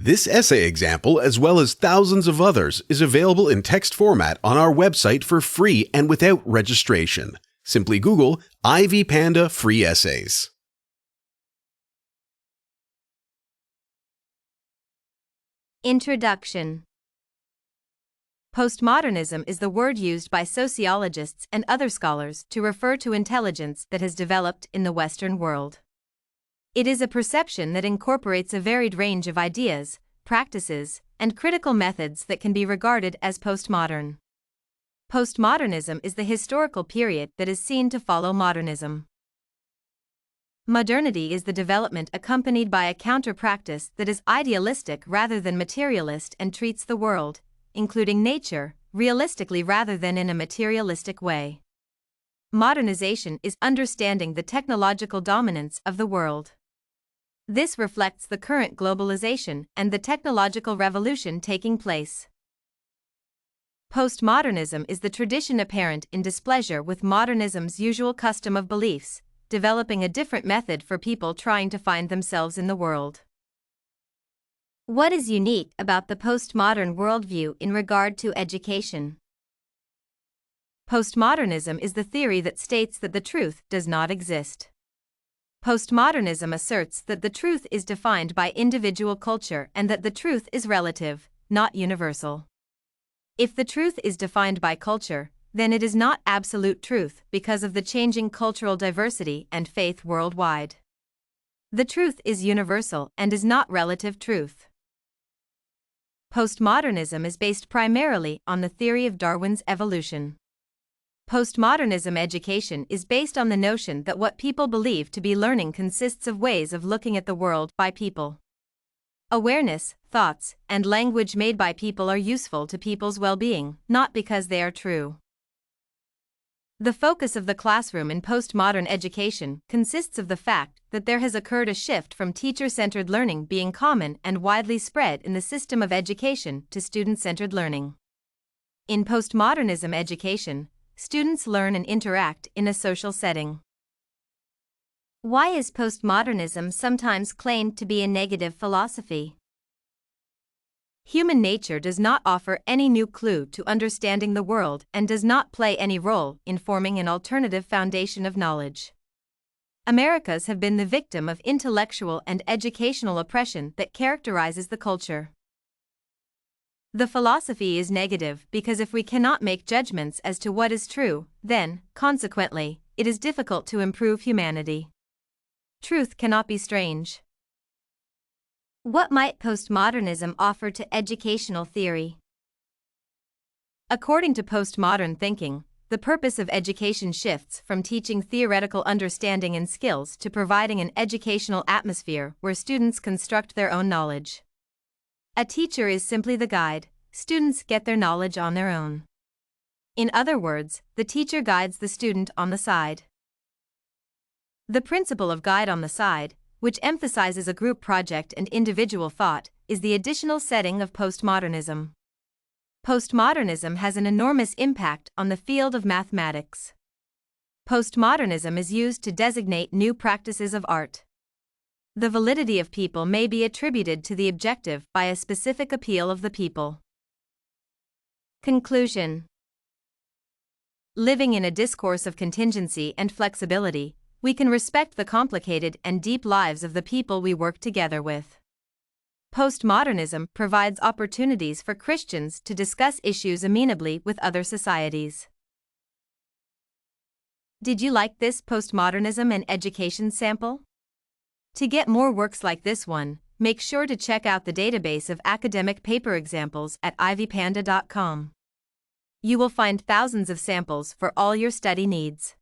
This essay example, as well as thousands of others, is available in text format on our website for free and without registration. Simply Google Ivy Panda Free Essays. Introduction. Postmodernism is the word used by sociologists and other scholars to refer to intelligence that has developed in the Western world. It is a perception that incorporates a varied range of ideas, practices, and critical methods that can be regarded as postmodern. Postmodernism is the historical period that is seen to follow modernism. Modernity is the development accompanied by a counter-practice that is idealistic rather than materialist and treats the world, including nature, realistically rather than in a materialistic way. Modernization is understanding the technological dominance of the world. This reflects the current globalization and the technological revolution taking place. Postmodernism is the tradition apparent in displeasure with modernism's usual custom of beliefs, developing a different method for people trying to find themselves in the world. What is unique about the postmodern worldview in regard to education? Postmodernism is the theory that states that the truth does not exist. Postmodernism asserts that the truth is defined by individual culture and that the truth is relative, not universal. If the truth is defined by culture, then it is not absolute truth because of the changing cultural diversity and faith worldwide. The truth is universal and is not relative truth. Postmodernism is based primarily on the theory of Darwin's evolution. Postmodernism education is based on the notion that what people believe to be learning consists of ways of looking at the world by people. Awareness, thoughts, and language made by people are useful to people's well-being, not because they are true. The focus of the classroom in postmodern education consists of the fact that there has occurred a shift from teacher-centered learning being common and widely spread in the system of education to student-centered learning. In postmodernism education, students learn and interact in a social setting. Why is postmodernism sometimes claimed to be a negative philosophy? Human nature does not offer any new clue to understanding the world and does not play any role in forming an alternative foundation of knowledge. Americas have been the victim of intellectual and educational oppression that characterizes the culture. The philosophy is negative because if we cannot make judgments as to what is true, then, consequently, it is difficult to improve humanity. Truth cannot be strange. What might postmodernism offer to educational theory? According to postmodern thinking, the purpose of education shifts from teaching theoretical understanding and skills to providing an educational atmosphere where students construct their own knowledge. A teacher is simply the guide, students get their knowledge on their own. In other words, the teacher guides the student on the side. The principle of guide on the side, which emphasizes a group project and individual thought, is the additional setting of postmodernism. Postmodernism has an enormous impact on the field of mathematics. Postmodernism is used to designate new practices of art. The validity of people may be attributed to the objective by a specific appeal of the people. Conclusion. Living in a discourse of contingency and flexibility, we can respect the complicated and deep lives of the people we work together with. Postmodernism provides opportunities for Christians to discuss issues amenably with other societies. Did you like this postmodernism and education sample? To get more works like this one, make sure to check out the database of academic paper examples at ivypanda.com. You will find thousands of samples for all your study needs.